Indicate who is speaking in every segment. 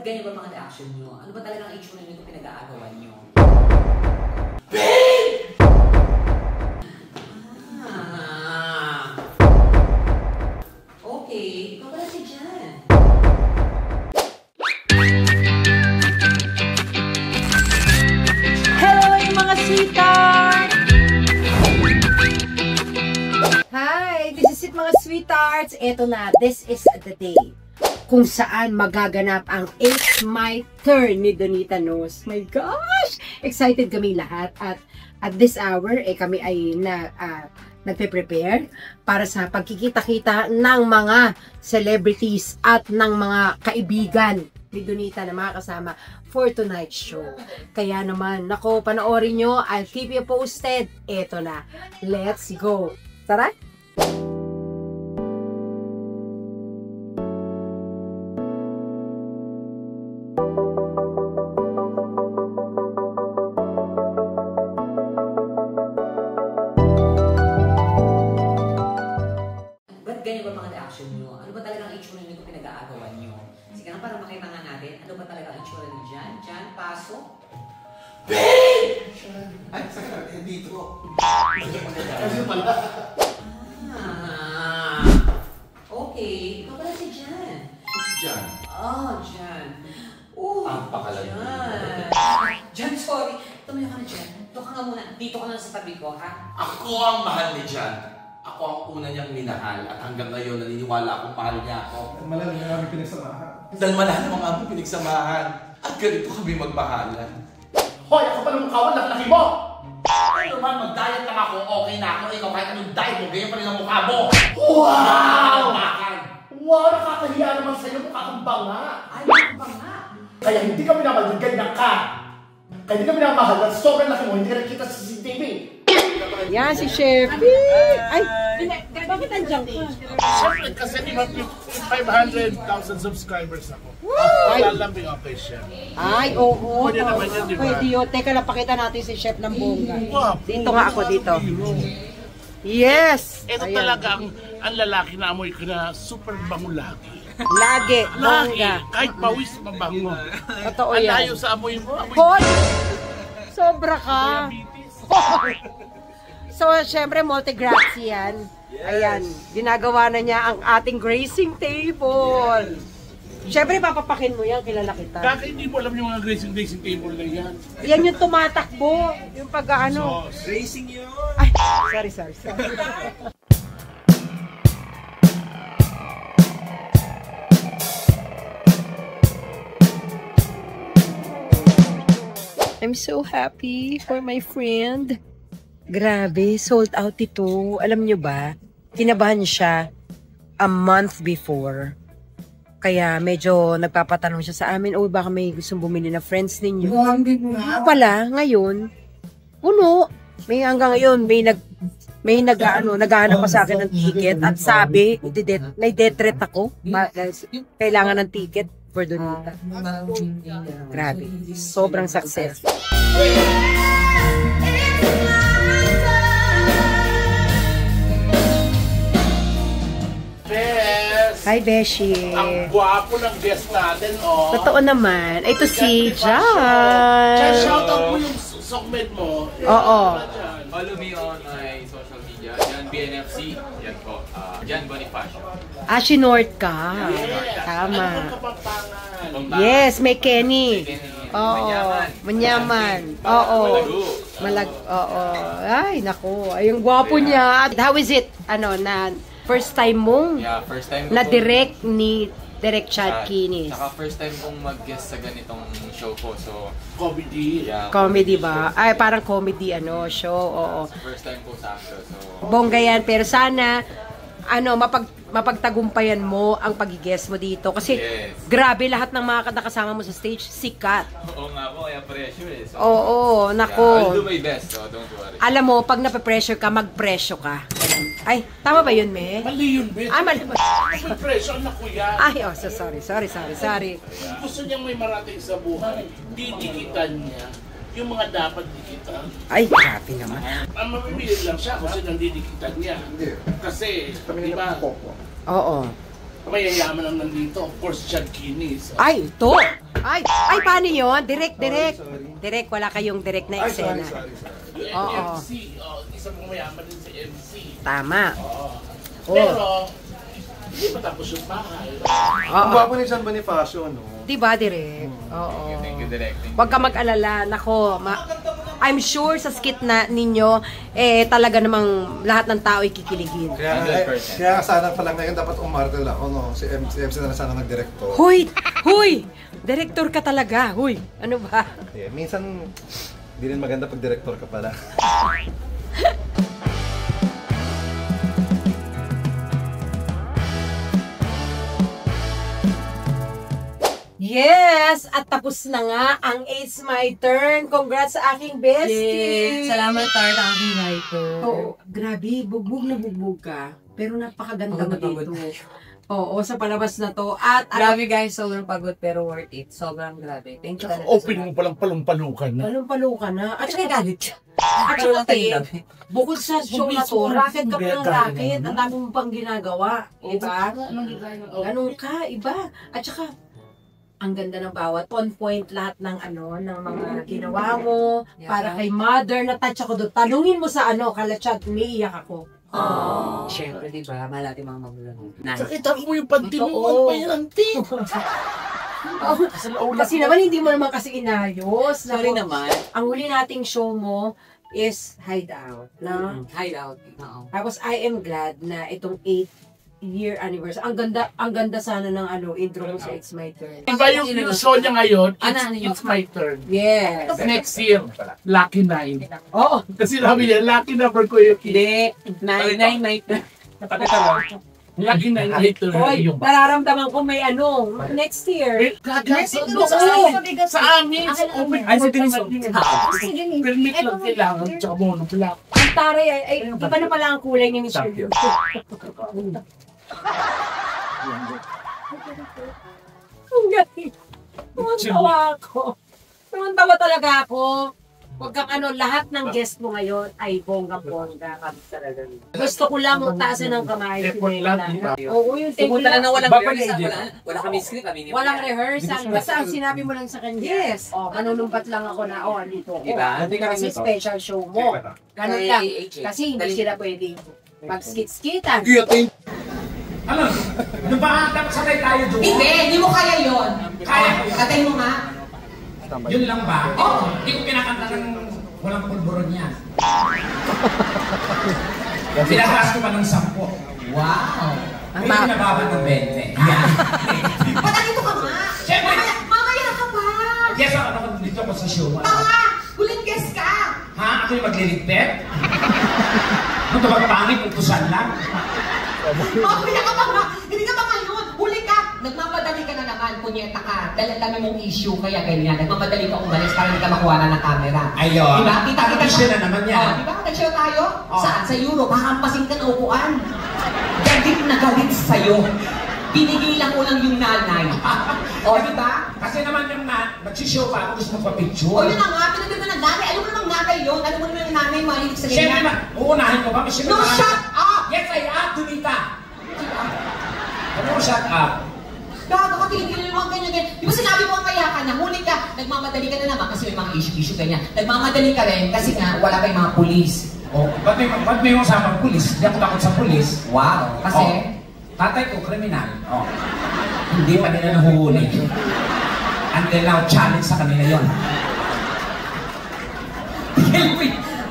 Speaker 1: ganyan ba mga reaction nyo? Ano ba talagang itsura nyo kung pinag-aagawan nyo?
Speaker 2: Babe!
Speaker 1: Okay, ikaw pala si Jan.
Speaker 3: Hello mga sweetheart! Hi! This is it mga sweethearts. Eto na, this is the day kung saan magaganap ang It's My Turn ni Donita Knows. My gosh! Excited kami lahat at at this hour, kami ay nagpe-prepare para sa pagkikita-kita ng mga celebrities at ng mga kaibigan ni Donita na makakasama for tonight's show. Kaya naman, nako, panoorin nyo. I'll keep you posted. Eto na. Let's go. Tara!
Speaker 1: Ganyan ba mga reaction nyo? Ano ba talagang itsura nyo kung pinag-aagawan nyo? Sige na, para makita nga natin, ano ba talagang itsura ni Jan? Jan, pasok?
Speaker 2: Babe! Ay, saka, dito. Kasi pala.
Speaker 1: Okay. Ikaw pala si Jan.
Speaker 2: Si Jan?
Speaker 1: Oh, Jan.
Speaker 2: Ang pakalan.
Speaker 1: Jan, sorry. Tumayo ka na, Jan. Dito ka nga muna. Dito ka na sa tabi ko, ha?
Speaker 2: Ako ang mahal ni Jan. Ako ang una niyang minahal at hanggang ngayon naniniwala akong mahal niya ako.
Speaker 4: Malalim na kami pinagsamahan.
Speaker 2: Dahil malalim ang aming pinagsamahan at ganito kami magmahalan.
Speaker 4: Hoy! Ako pa ng mukhawan, laki mo!
Speaker 2: Ano man, mag-diet lang ako, okay na ako. Ikaw kahit anong diet mo, ganyan pa rin ang mukha mo.
Speaker 4: Wow!
Speaker 2: Bakal!
Speaker 4: Wow! Nakakahiya naman sa'yo, mukha kang banga.
Speaker 1: Ay, ano ba nga?
Speaker 4: Kaya hindi kami naman yung ganyan ka. Kaya hindi kami namahal at sobrang laki mo, hindi ka nakita sa CCTV.
Speaker 3: Yan si Chef. Ay, bakit nandiyan ka?
Speaker 5: Siyempre, kasi di ba 500,000 subscribers ako.
Speaker 3: Ay.
Speaker 5: Lalambing ako kay Chef.
Speaker 3: Ay, oo.
Speaker 5: Pwede naman yan, di ba?
Speaker 3: Pwede yun. Teka lang, pakita natin si Chef ng bongga.
Speaker 5: Wow,
Speaker 3: Dito nga ako, dito. Yes!
Speaker 5: Ito
Speaker 3: Ayan.
Speaker 5: talaga ang lalaki na amoy ko na super bango lagi.
Speaker 3: Lagi,
Speaker 5: Lagi,
Speaker 3: bongga.
Speaker 5: kahit pawis mabango.
Speaker 3: Totoo
Speaker 5: Ang
Speaker 3: yan.
Speaker 5: layo sa amoy mo, amoy
Speaker 3: Hoy! Sobra ka.
Speaker 5: diabetes.
Speaker 3: So, syempre, multi-grazie yan. Ayan, ginagawa na niya ang ating grazing table. Syempre, papapakin mo yan, kilala kita.
Speaker 5: Kaka hindi mo alam yung mga grazing table na yan.
Speaker 3: Yan yung tumatakbo, yung pag-ano.
Speaker 5: Racing yun!
Speaker 3: Ay, sorry. I'm so happy for my friend. Grabe, sold out ito. Alam nyo ba, kinabahan siya a month before. Kaya medyo nagpapatanong siya sa amin, oh, baka may gustong bumili na friends ninyo. Pala, ngayon, puno. May hanggang ngayon, naghahanap pa sa akin ng ticket at sabi, may death threat ako. Kailangan ng ticket for Donita. Grabe, sobrang success. Hi, Beshi.
Speaker 5: Ang gwapo ng guest natin, oh.
Speaker 3: Totoo naman. Ito si Jan.
Speaker 5: Shoutout mo yung sokmed mo.
Speaker 3: Oo.
Speaker 6: Follow me on my social media, Jan BNFC. Yan po, Jan Bonifacio.
Speaker 3: North ka. Tama.
Speaker 5: Ano ang kapampangan?
Speaker 3: Yes, may Kenny. Oo.
Speaker 6: Manyaman.
Speaker 3: Manyaman. Oo. Oo. Ay, naku. Ay, yung gwapo niya. How is it? First time mong
Speaker 6: First time
Speaker 3: na-direct ni Direct Chad Kinis.
Speaker 6: Saka first time kong mag-guest sa ganitong show po. So,
Speaker 5: Comedy.
Speaker 6: yeah.
Speaker 3: Comedy ba? Ay, parang comedy show. Oo.
Speaker 6: First time po sa show. So,
Speaker 3: Bongga yan. Pero sana, mapagtagumpayan mo ang pag-guest mo dito. Kasi,
Speaker 6: Yes.
Speaker 3: grabe lahat ng mga nakasama mo sa stage, sikat.
Speaker 6: oo nga po, kaya pressure eh. So,
Speaker 3: Oo,
Speaker 6: yeah,
Speaker 3: nako.
Speaker 6: I'll do my best, so don't worry.
Speaker 3: Alam mo, pag nape-pressure ka, mag-presyo ka. Ay, tama ba yun, me?
Speaker 5: Mali yun, Bet.
Speaker 3: Mali.
Speaker 5: May pressure na kuya.
Speaker 3: Ay, sorry.
Speaker 5: Gusto niyang may marating sa buhay. Didikitan niya yung mga dapat dikitan.
Speaker 3: Ay, happy naman.
Speaker 5: Ang mamimili lang siya kung sino ang didikitan niya. Kasi, di ba,
Speaker 3: Oo.
Speaker 5: mayayaman ang nandito. Of course, Chad Kinis.
Speaker 3: Ay, ito! Ay, paano yun? Direct. Direct, wala kayong direct na eksena. Oo.
Speaker 5: MC. Isa pong mayaman din si MC.
Speaker 3: Tama.
Speaker 5: Pero, hindi matapos yung bahay.
Speaker 7: Ang gwapo ni John Bonifacio, no?
Speaker 3: Diba, direct? Oo.
Speaker 6: Thank you, Direct.
Speaker 3: Huwag ka mag-alala. Nako, I'm sure sa skit na ninyo, talaga namang lahat ng tao ikikiligin.
Speaker 7: Kaya sana pala ngayon dapat umarte lang ako, no? Si MC na sana nag-director.
Speaker 3: Huy! Director ka talaga. Huy! Ano ba?
Speaker 7: Yeah, minsan, di rin maganda pag director ka pala.
Speaker 3: Yes! At tapos na nga ang It's My Turn. Congrats sa aking bestie!
Speaker 1: Salamat, Tart, aking writer.
Speaker 3: Oo, grabe. Bugbog na bugbog ka. Pero napakaganda mo dito. Oo, sa palabas na to. At
Speaker 1: Grabe guys, sobrang pagod pero worth it. Sobrang grabe. Thank you talaga.
Speaker 5: Open mo palang palumpalukan na.
Speaker 3: palong-palo ka na. At saka
Speaker 1: galit siya.
Speaker 3: At
Speaker 1: Actually,
Speaker 3: saka
Speaker 1: grabe.
Speaker 3: bukod sa show na to, racket ka pa ng racket. Ang dami mo pang ginagawa. Diba? Ganun ka, iba. At saka, ang ganda ng bawat on point lahat ng ng mga ginawa mo para kay mother. Na-touch ako doon. Tanungin mo sa Kalachat, umiiyak ako.
Speaker 1: Siyempre, diba? Mahal natin mga magulang.
Speaker 5: Sakita mo yung panty mo. Ano pa yan, auntie?
Speaker 3: Kasi naman hindi mo naman kasi inayos.
Speaker 1: Sorry naman.
Speaker 3: Ang huli nating show mo is Hideout. No?
Speaker 1: Hideout. Oo.
Speaker 3: Tapos I am glad na itong 8th-year anniversary. Ang ganda sana ng intro mo sa It's My Turn.
Speaker 5: Iba yung show niya ngayon,
Speaker 1: Ano yun?
Speaker 5: it's my turn.
Speaker 3: Yes.
Speaker 5: Next year, Lucky 9.
Speaker 3: Oo.
Speaker 5: Kasi sabi niya, lucky number ko yung
Speaker 1: Hindi. Night.
Speaker 5: Lucky 9 later
Speaker 3: Hoy,
Speaker 5: yung
Speaker 3: nararamdaman ko may next year.
Speaker 5: Sa amin, sa open.
Speaker 6: Ay, si Denise.
Speaker 5: Permit lang kailangan, tsaka monoblock.
Speaker 3: Ang taray ay iba na pala ang kulay ni Mr. Yu. Ang galing. Tumantawa ako. Tumantawa talaga ako. Huwag kang lahat ng guest mo ngayon ay bongga-bongga kami talaga. Gusto ko lang taasan ng kamay.
Speaker 5: Effort lang, di ba?
Speaker 3: Oo, yung take
Speaker 1: Pumunta lang na walang
Speaker 6: Baka
Speaker 1: rehearsal.
Speaker 6: legit.
Speaker 1: Wala kami script. Kami
Speaker 3: walang rehearsal. Basta ang sinabi mo lang sa kanya. Yes. Manunumpat lang ako na, andito ako.
Speaker 1: Diba?
Speaker 3: Kasi special show mo. Ganun lang. Kasi hindi sila pwedeng mag-skit-skitan.
Speaker 4: Ano? Ano ba? Dapat sabay tayo doon?
Speaker 1: Hindi mo kaya yun.
Speaker 4: Kaya.
Speaker 1: Katay mo nga.
Speaker 4: Yun lang ba? Oo. Hindi ko kinakanta ng walang pulburon yan. Pinataas ko pa ng 10.
Speaker 1: Wow.
Speaker 4: Hindi pinababa ng 20. Yan.
Speaker 1: Patalito ka nga.
Speaker 4: Siyempre.
Speaker 1: Mamaya ka pa.
Speaker 4: Yes, ako dito ako sa show.
Speaker 1: Tanga. Huling guest ka.
Speaker 4: Ha? Ako yung magliligpit? Ano ito magpangit? Utusan lang?
Speaker 1: Mamaya ka pa nga. Hindi ka pa ngayon. Huli ka. Nagmamadali ka na naman. Punyeta ka. Dami mong issue. Kaya ganyan. Nagmamadali ka umalis para hindi ka makuha na ng camera.
Speaker 4: Ayun.
Speaker 1: Diba? Kita-kita
Speaker 4: issue na naman yan.
Speaker 1: Diba? Nag-show tayo? Saan? Sa Europe. Hakampasin ka na upuan. Galit na galit sa'yo. Pinigilan ko lang yung nanay. Diba?
Speaker 4: Kasi naman yung nagsishow pa ako gusto magpa-picture.
Speaker 1: Yun na nga. Pinagin mo ng nanay. Alam mo namang nanay yun. Alam mo naman yung nanay mahilig sa
Speaker 4: Siyempre,
Speaker 1: ganyan.
Speaker 4: uunahin ko ba?
Speaker 1: No, shut up!
Speaker 4: Yes, I am, Dunita! Ano mo shut up?
Speaker 1: Gago ka, tingin yung mga ganyan. Di ba sinabi mo mamaya ka na, huli ka, nagmamadali ka na naman kasi may mga issue ganyan. Nagmamadali ka rin kasi nga wala kayong mga pulis.
Speaker 4: Oh, ba't may usapang pulis? Hindi ako takot sa pulis.
Speaker 1: Wow. Kasi?
Speaker 4: Tatay ko, kriminal. Hindi pa nila nahuhuli. Until now, challenge sa kanila yon.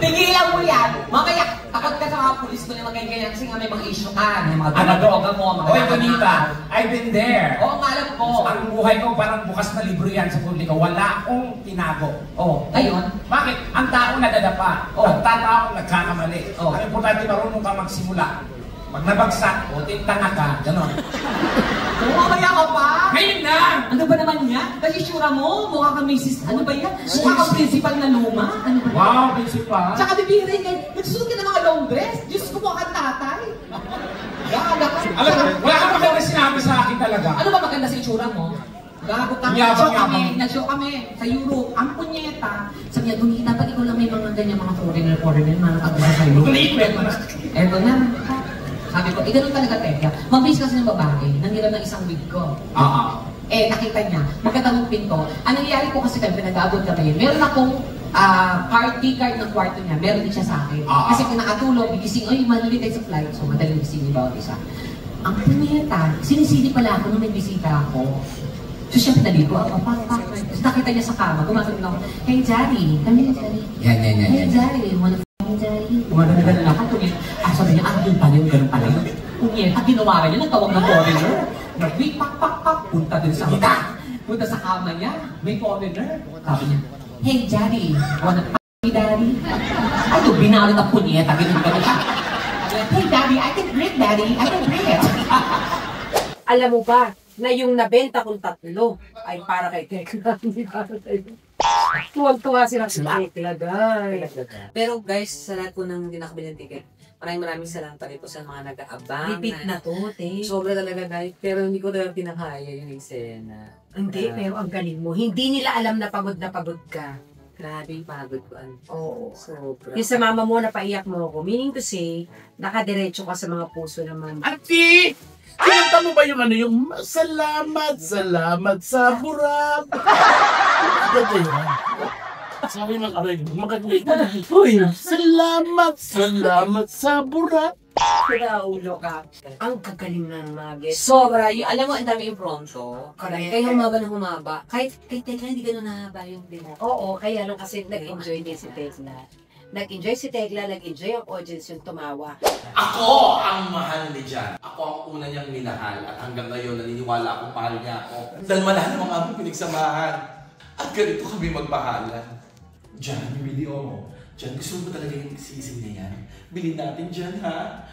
Speaker 1: Tigilan mo yan. Mamaya, takot ka sa mga pulis ko na ganyan kasi nga may mga issue ka. May mga droga mo, mga
Speaker 4: Oy, Donita, I've been there.
Speaker 1: Oo, alam ko.
Speaker 4: Ang buhay ko parang bukas na libro yan sa publiko. Wala akong tinago.
Speaker 1: Ngayon?
Speaker 4: Bakit? Ang tao nadadapa. Ang tao nagkakamali. Ang importante marunong ka magsimula. Pag nabagsak, tintanga ka, gano'n.
Speaker 1: Mamaya ka pa.
Speaker 4: Ngayon na!
Speaker 1: Ano ba naman yan? Kasi sura mo, mukha kang misis, ano ba yan? Mukha kang principal na luma? Ano ba yan?
Speaker 4: Wow, principal.
Speaker 1: Tsaka bibirin ka, nagsusuot ka ng mga long dress. Diyos ko po kang tatay. Gaga ka.
Speaker 4: Alam mo, wala kang maganda sinabi sa akin talaga.
Speaker 1: Ano ba maganda sa itsura mo? Gago ka. Nag-show kami sa Europe. Ang punyeta. Sabi niya, Donita, pag ikaw lang may mga ganyan, mga foreigner, mga nagkagula sa Europe. Eto na. Sabi ko, ganun talaga, Tekla. Mabilis kasi ng babae, nangiram ng isang wig ko. Nakita niya, magkatang pinto. Ang nangyayari ko kasi kami, pinag-aabot kami, meron akong party card ng kwarto niya, meron din siya sa akin. Kasi kung nakatulog, gigising, madali tayo sa flight, so madaling gising yung bawat isa. Ang punyeta, sinisili pala ako nung may bisita ako. So siya naligo ako, Tapos nakita niya sa kama, gumasabi ako, "Hey, Johnny, kami na Johnny."
Speaker 2: Yan.
Speaker 1: "Hey, Johnny, wanna f***ing Johnny?" Gumagano ako, sabi niya, yun pala yung ganun pala yun. Punyeta, ginawa niya, nagtawag ng foreigner. Nag-wait, pak, punta din sa punta sa kama niya, may foreigner. Sabi niya, "Hey, Johnny, wanna f***ing Daddy?" Ay, yung binalot ang punyeta, ganun siya. "Hey, Daddy, I can breathe, Daddy, I can breathe."
Speaker 3: Alam mo ba, na yung nabenta kong 3 ay para kay Tekla, hindi para sa'yo. Tuwag-tuwa sila sa Tekla, guys.
Speaker 8: Pero guys, sa lahat po ng hindi nakabili ng ticket, maraming salamat pa rin po sa mga nag-aabang.
Speaker 3: Repeat na to, te.
Speaker 8: Sobra talaga guys, pero hindi ko talaga pinakaya yung eksena.
Speaker 3: Hindi, pero ang galing mo. Hindi nila alam na pagod ka.
Speaker 8: Grabe yung pagod ko.
Speaker 3: Oo.
Speaker 8: Sobra.
Speaker 3: Yung sa mama mo, napaiyak mo ako. Meaning to say, nakadiretso ka sa mga puso ng mama.
Speaker 5: Ate! Kinanta mo ba yung salamat sa burap? Ganda yun. Sabi ng aray, maganda yun. Salamat sa burap.
Speaker 3: Pinaulo ka. Ang kagaling ng mga guests.
Speaker 8: Sobra. Alam mo, ang dami impronto.
Speaker 3: Correct.
Speaker 8: Kaya humaba. Kahit kay Tekla, hindi gano'n nahaba yung demo.
Speaker 3: Oo, kaya lang kasi nag-enjoy din si Tekla. Nag-enjoy si Tekla, nag-enjoy ang audience yung tumawa.
Speaker 2: Ako ang mahal ni Jan. Ako ang una niyang minahal at hanggang ngayon naniniwala akong mahal niya ako. Dahil malahan mo ang aming pinagsamahan. At ganito kami magmahalan. Jan, yung video mo. Jan, gusto mo ba talaga yung sisig na yan? Bilhin natin Jan, ha?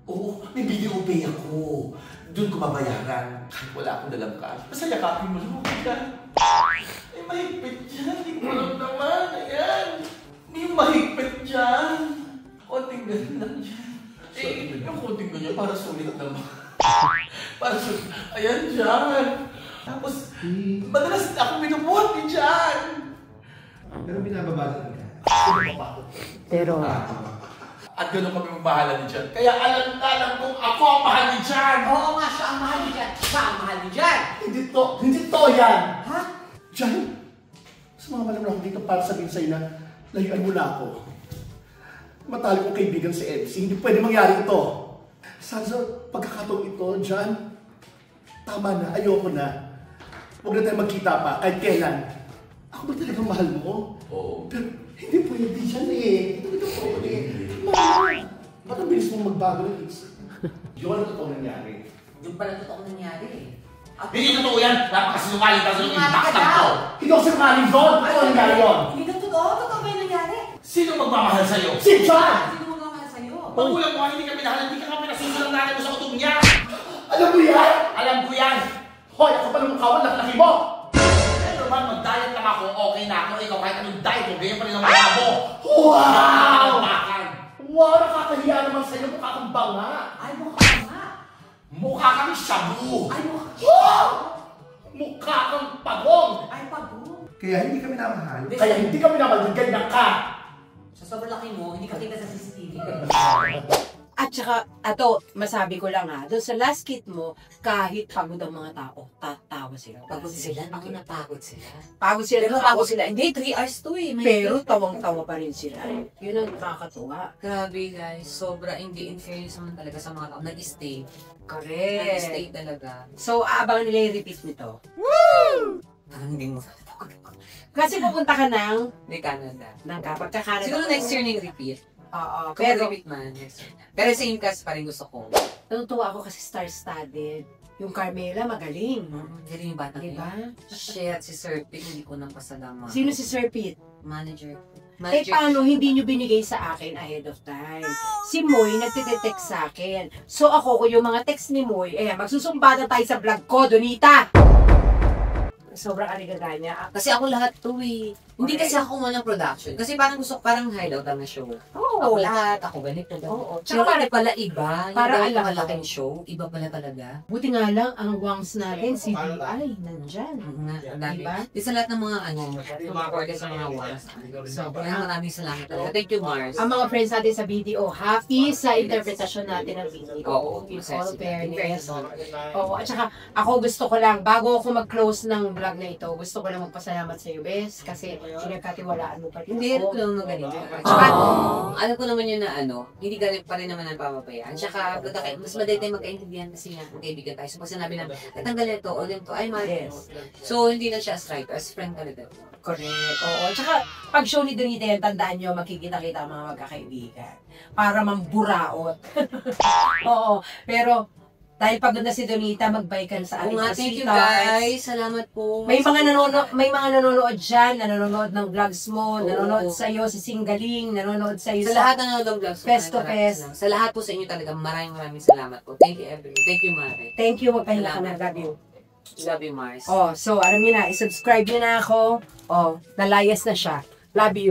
Speaker 2: Oo, may video pay ako. Doon ko mabayaran. Kahit wala akong dalang cash. Basta yakapin mo lang ako, Jan. Ay, mahigpit Jan. Hindi ko lang naman. Ayan. May mahigpit dyan. Konting ganyan lang dyan. Yung konting ganyan, para sulit naman. Para sulit. Ayan dyan. Tapos, madalas ako binubuhat ni dyan.
Speaker 7: Pero binababalan ka.
Speaker 3: Pero,
Speaker 2: At gano'n kami magmahalan ni Jan. Kaya alam kong ako ang mahal ni Jan.
Speaker 1: Oo nga, siya ang mahal ni Jan. Siya ang mahal ni Jan.
Speaker 5: Hindi to yan.
Speaker 1: Ha?
Speaker 5: Jan, sumama naman ako dito para sabihin sa'yo na layuan mo na ako. Matalik kong kaibigan si MC, hindi pwede mangyari ito. Sana sa pagkakataong ito, Jan, tama na, ayoko na. Huwag na tayo magkita pa, kahit kailan. Ako ba talagang mahal mo?
Speaker 2: Oo.
Speaker 5: Pero hindi pwede Jan eh. Hindi pwede. Mahal. Ba't ang bilis mong magbago ng isip? Yun ang totoo nangyari.
Speaker 1: Yung pala totoo nangyari eh.
Speaker 2: Hindi totoo yan. Napakasinungaling ka sa yung impact ko.
Speaker 5: Hindi ako sinungaling doon. Ano ang nangyari yun?
Speaker 1: Hindi ka totoo. Totoo ba yung nangyari?
Speaker 2: Sino magmamahal sa'yo?
Speaker 5: Si Jan!
Speaker 1: Sino magmamahal sa'yo?
Speaker 2: Magulang mo, hindi ka minahal, hindi ka kami nasusunod nanay mo sa utong niya.
Speaker 5: Alam mo yan?
Speaker 2: Alam ko yan.
Speaker 5: Hoy, ako pa ng mukhawan, laki mo!
Speaker 2: Pero man, mag-diet lang ako, okay na ako. Ikaw kahit anong diet mo, ganyan pa rin ang mukha mo.
Speaker 5: Wow!
Speaker 2: Bakit?
Speaker 5: Wow, nakakahiya naman sa'yo. Mukha kang banga.
Speaker 1: Ay, mukha ka nga.
Speaker 2: Mukha kang shabu.
Speaker 1: Ay, mukha.
Speaker 5: Wow! Mukha kang pagong.
Speaker 1: Ay, pagod.
Speaker 7: Kaya hindi kami namahal.
Speaker 5: Kaya hindi kami naman ganyan ka.
Speaker 1: Sa sobrang laki mo, hindi ka kita sa CCTV.
Speaker 3: at saka, ato, masabi ko lang ha, doon sa last kit mo, kahit pagod ang mga tao, tatawa sila.
Speaker 8: Pagod sila? Ako napagod sila.
Speaker 3: Pagod sila.
Speaker 8: Pero pagod sila. Hindi, 3 hours to eh.
Speaker 3: Pero tawang-tawa pa rin sila. Yun ang nakakatuwa.
Speaker 8: Grabe guys, sobra hindi in fairness naman talaga sa mga tao. Nag-stay.
Speaker 3: Correct.
Speaker 8: Nag-stay talaga.
Speaker 3: So, abangan nila yung repeat nito.
Speaker 8: Parang hindi mo.
Speaker 3: Kasi pupunta ka ng
Speaker 8: Canada.
Speaker 3: pagka-Canada.
Speaker 8: Siguro next year na yung repeat.
Speaker 3: Oo.
Speaker 8: Pero
Speaker 3: Pero,
Speaker 8: repeat man, next year na. Pero same cast pa rin gusto ko.
Speaker 3: natutuwa ako kasi star-studded. Yung Carmela, magaling.
Speaker 8: Galing yung bata
Speaker 3: Diba?
Speaker 8: Shit, si Sir Pete, hindi ko nang pasalamat.
Speaker 3: Sino si Sir Pete?
Speaker 8: Manager.
Speaker 3: Eh, paano hindi nyo binigay sa akin ahead of time? Si Moy, nagtitext sa akin. So ako, kung yung mga text ni Moy, magsusumbatan tayo sa vlog ko, Donita! sobrang aligaganya.
Speaker 8: Kasi ako lahat to eh. Hindi kasi ako man ng production. Kasi parang hideout ang show.
Speaker 3: Oo.
Speaker 8: Ako lahat, ako ganito.
Speaker 3: Oo.
Speaker 8: Tsaka
Speaker 3: Tsaka
Speaker 8: pala iba.
Speaker 3: para
Speaker 8: Hindi
Speaker 3: alam
Speaker 8: ako
Speaker 3: mo.
Speaker 8: malaking show. Iba pala talaga.
Speaker 3: Buti nga lang, ang wangs natin, si DI, nandyan.
Speaker 8: Ang dami.
Speaker 3: Diba?
Speaker 8: Di sa lahat ng mga mga sa mga ones. So, maraming salamat talaga. Thank you, Mars.
Speaker 3: Ang mga friends natin sa BDO, happy sa interpretasyon natin ng BDO.
Speaker 8: Oo.
Speaker 3: In all fairness. Oo, at saka ako gusto ko lang, bago ako mag-close ng vlog na ito, gusto ko lang magpasalamat sa iyo, Bes, kasi pinagkatiwalaan mo pa rin
Speaker 8: Hindi rin
Speaker 3: ako.
Speaker 8: ko naman ganito. Tsaka, alam ko naman yun na hindi galing pa rin naman ang pamabayaan. Tsaka, mas madali tayo magkaintindihan kasi nga, magkaibigan tayo. So, pag sinabi na, natanggal ito, o ganito, ay, Maris. So, hindi na siya as writer, as friend talaga.
Speaker 3: Correct. Oo. Tsaka, pag show ni Donita yan, tandaan nyo, makikita-kita ang mga magkakaibigan. Para mamburaot. Oo. Pero, dahil pagod na si Donita, mag-bye ka sa
Speaker 8: Oo
Speaker 3: ating
Speaker 8: nga, thank you guys. Salamat po.
Speaker 3: May mga nanonood dyan, nanonood ng vlogs mo, nanonood sa iyo sa Singaling, nanonood sa iyo
Speaker 8: Sa lahat ng nanonood vlogs.
Speaker 3: Face to face.
Speaker 8: Sa lahat po sa inyo talaga, maraming salamat po. Thank you everyone. Thank you, Mare.
Speaker 3: Thank you, magpahinga ka na. Love you.
Speaker 8: Love you, Mars.
Speaker 3: Oh, so alam niyo na, i-subscribe niyo na ako. Oh, nalayas na siya. Love you.